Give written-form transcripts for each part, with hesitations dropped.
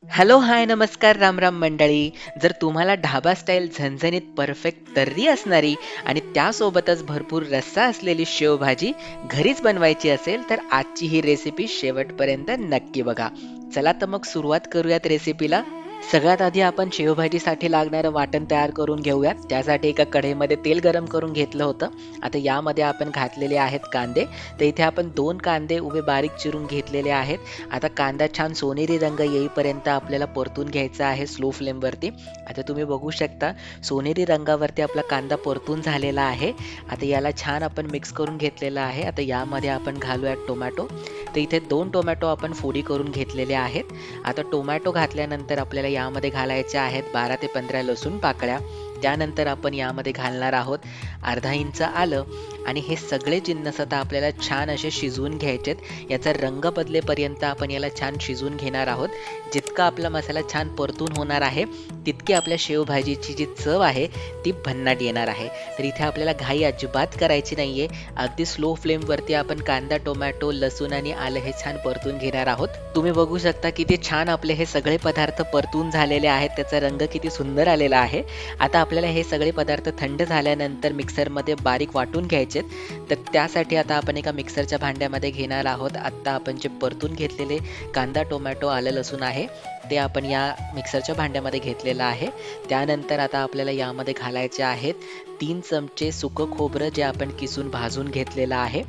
Hello, हाय, नमस्कार, राम राम मंडळी. जर तुम्हाला ढाबा स्टाईल झणझणीत परफेक्ट तर्री असणारी आणि त्यासोबतच भरपूर रस्सा असलेली शेवभाजी घरीच बनवायची असेल, तर आजची ही रेसिपी शेवटपर्यंत नक्की बघा. चला तर मग सुरुवात करूयात रेसिपीला. सगळ्यात आधी आपण शेवभाजीसाठी लागणारं वाटण तयार करून घेऊयात. त्यासाठी एका कढईमध्ये तेल गरम करून घेतलं होतं. आता यामध्ये आपण घातलेले आहेत कांदे. तर इथे आपण 2 कांदे उभे बारीक चिरून घेतलेले आहेत. आता कांदा छान सोनेरी रंग येईपर्यंत आपल्याला परतून घ्यायचा आहे स्लो फ्लेमवरती. आता तुम्ही बघू शकता सोनेरी रंगावरती आपला कांदा परतून झालेला आहे. आता याला छान आपण मिक्स करून घेतलेला आहे. आता यामध्ये आपण घालूयात टोमॅटो. तर इथे 2 टोमॅटो आपण फोडी करून घेतलेले आहेत. आता टोमॅटो घातल्यानंतर आपल्याला यामध्ये घालायच्या आहेत 12 ते 15 लसूण पाकळ्या. त्यानंतर आपण यामध्ये घालणार आहोत अर्धा इंच आलं आणि हे सगळे जिन्नस आता आपल्याला छान असे शिजवून घ्यायचेत. याचा रंग बदलेपर्यंत आपण याला छान शिजवून घेणार आहोत. जितका आपला मसाला छान परतून होणार आहे तितकी आपल्या शेवभाजीची जी चव आहे ती भन्नाट येणार आहे. तर इथे आपल्याला घाई अजिबात करायची नाहीये. अगदी स्लो फ्लेमवरती आपण कांदा, टोमॅटो, लसूण आणि आलं हे छान परतून घेणार आहोत. तुम्ही बघू शकता किती छान आपले हे सगळे पदार्थ परतून झालेले आहेत. त्याचा रंग किती सुंदर आलेला आहे. आता आपल्याला हे सगळे पदार्थ थंड झाल्यानंतर मिक्सरमध्ये बारीक वाटून घ्यायचेत. तर त्यासाठी आता आपण एका मिक्सरच्या भांड्यामध्ये घेणार आहोत. आत्ता आपण जे परतून घेतलेले कांदा, टोमॅटो, आलं, लसूण आहे ते आपण या मिक्सरच्या भांड्यामध्ये घेतलेलं आहे. त्यानंतर आता आपल्याला यामध्ये घालायचे आहेत 3 चमचे सुकं खोबरं जे आपण किसून भाजून घेतलेलं आहे.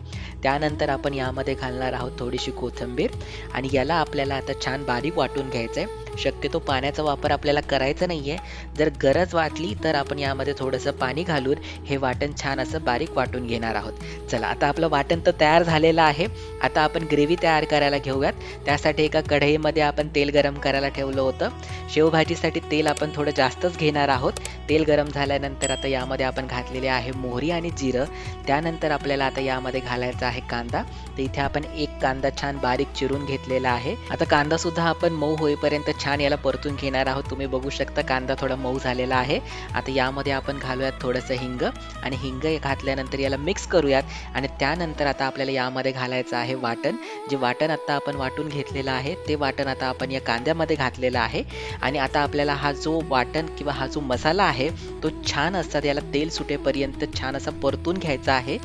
त्यानंतर आपण यामध्ये घालणार आहोत थोडीशी कोथिंबीर आणि याला आपल्याला आता छान बारीक वाटून घ्यायचं आहे. शक्यतो पाण्याचा वापर आपल्याला करायचा नाही आहे. जर गरज वाटली तर आपण यामध्ये थोडंसं पाणी घालून हे वाटण छान असं बारीक वाटून घेणार आहोत. चला आता आपलं वाटण तर तयार झालेलं आहे. आता आपण ग्रेव्ही तयार करायला घेऊयात. त्यासाठी एका कढईमध्ये आपण तेल गरम करायला ठेवलं होतं. शेवभाजीसाठी तेल आपण थोडं जास्तच घेणार आहोत. तेल गरम झाल्यानंतर आता यामध्ये आपण घातलेले आहे मोहरी आणि जिरं. त्यानंतर आपल्याला आता यामध्ये घालायचा आहे कांदा. तर इथे आपण एक कांदा छान बारीक चिरून घेतलेला आहे. आता कांदा सुद्धा आपण मऊ होईपर्यंत छान याला परतून घेणार आहोत. तुम्ही बघू शकता कांदा थोडा मऊ झालेला आहे. आता यामध्ये आपण घालूयात थोडंसं हिंग आणि हिंग घातल्यानंतर याला मिक्स करूयात आणि त्यानंतर आता आपल्याला यामध्ये घालायचं आहे वाटण. जे वाटण आता आपण वाटून घेतलेलं आहे ते वाटण आता आपण या कांद्यामध्ये घातलेलं आहे आणि आता आपल्याला हा जो वाटण किंवा हा जो मसाला आहे तो छान असतात याला तेल सुटेपर्यंत छान असा परतून घ्यायचा आहे.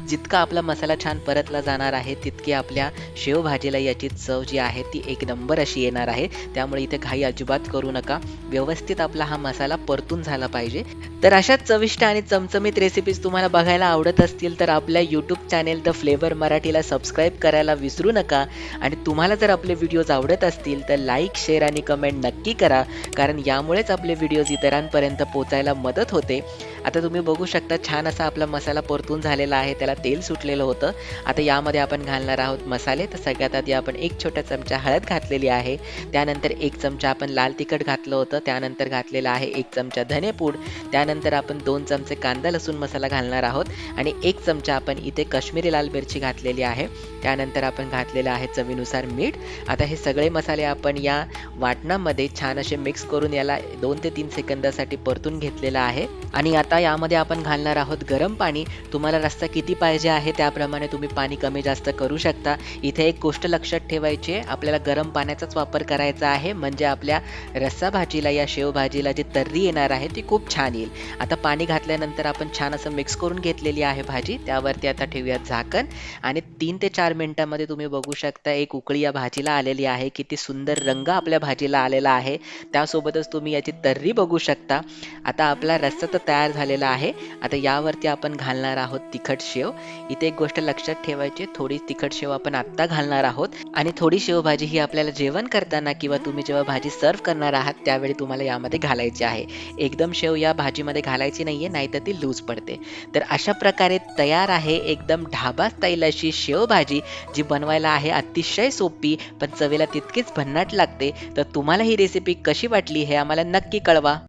जितका आपला मसाला छान परतला जाणार आहे तितकी आपल्या शेवभाजीला याची चव जी आहे ती एक नंबर अशी येणार आहे. त्यामुळे इथे घाई अजिबात करू नका. व्यवस्थित आपला हा मसाला परतून झाला पाहिजे. तर अशाच चविष्ट आणि चमचमीत रेसिपीज तुम्हाला बघायला आवडत असतील तर आपल्या यूट्यूब चॅनेल द फ्लेवर मराठीला सबस्क्राईब करायला विसरू नका. आणि तुम्हाला जर आपले व्हिडिओज आवडत असतील तर लाईक, शेअर आणि कमेंट नक्की करा, कारण यामुळेच आपले व्हिडिओज इतरांपर्यंत पोहोचायला मदत होते. आता तुम्ही बघू शकता छान असा आपला मसाला परतून झालेला आहे. त्याला तेल सुटलेलं होतं. आता यामध्ये आपण घालणार आहोत मसाले. तर सगळ्यात आधी आपण 1 छोटा चमचा हळद घातलेली आहे. त्यानंतर 1 चमचा आपण लाल तिखट घातलं होतं. त्यानंतर घातलेला आहे 1 चमचा धनेपूड. त्यानंतर आपण 2 चमचे कांदा लसूण मसाला घालणार आहोत आणि 1 चमचा आपण इथे काश्मीरी लाल मिरची घातलेली आहे. त्यानंतर आपण घातलेलं आहे चवीनुसार मीठ. आता हे सगळे मसाले आपण या वाटणामध्ये छान असे मिक्स करून याला 2 ते 3 सेकंदासाठी परतून घेतलेलं आहे. आणि आता यामध्ये आपण घालणार आहोत गरम पाणी. तुम्हाला रस्सा किती पाहिजे आहे त्याप्रमाणे तुम्ही पाणी कमी जास्त करू शकता. इथे एक गोष्ट लक्षात ठेवायची आहे, आपल्याला गरम पाण्याचाच वापर करायचा आहे, म्हणजे आपल्या रस्सा भाजीला या शेवभाजीला जी तर्री येणार आहे ती खूप छान येईल. आता पाणी घातल्यानंतर आपण छान असं मिक्स करून घेतलेली आहे भाजी. त्यावरती आता ठेवूयात झाकण आणि 3 ते 4 मिनिटांमध्ये तुम्ही बघू शकता एक उकळी या भाजीला आलेली आहे. किती सुंदर रंग आपल्या भाजीला आलेला आहे. त्यासोबतच तुम्ही याची तर्री बघू शकता. आता आपला रस्सा तर तयार झालेला आहे. आता यावरती आपण घालणार आहोत तिखट शेव. इथे एक गोष्ट लक्षात ठेवायची, थोडी तिखट शेव आपण आत्ता घालणार आहोत आणि थोडी शेवभाजी ही आपल्याला जेवण करताना किंवा तुम्ही जेव्हा भाजी सर्व्ह करणार आहात त्यावेळी तुम्हाला यामध्ये घालायची आहे. एकदम शेव या भाजीमध्ये घालायची नाहीये, नाहीतर ती लूज पडते. तर अशा प्रकारे तयार आहे एकदम ढाबा स्टाईल अशी शेवभाजी, जी बनवायला आहे अतिशय सोपी पण चवीला तितकीच भन्नाट लागते. तर तुम्हाला ही रेसिपी कशी वाटली हे आम्हाला नक्की कळवा.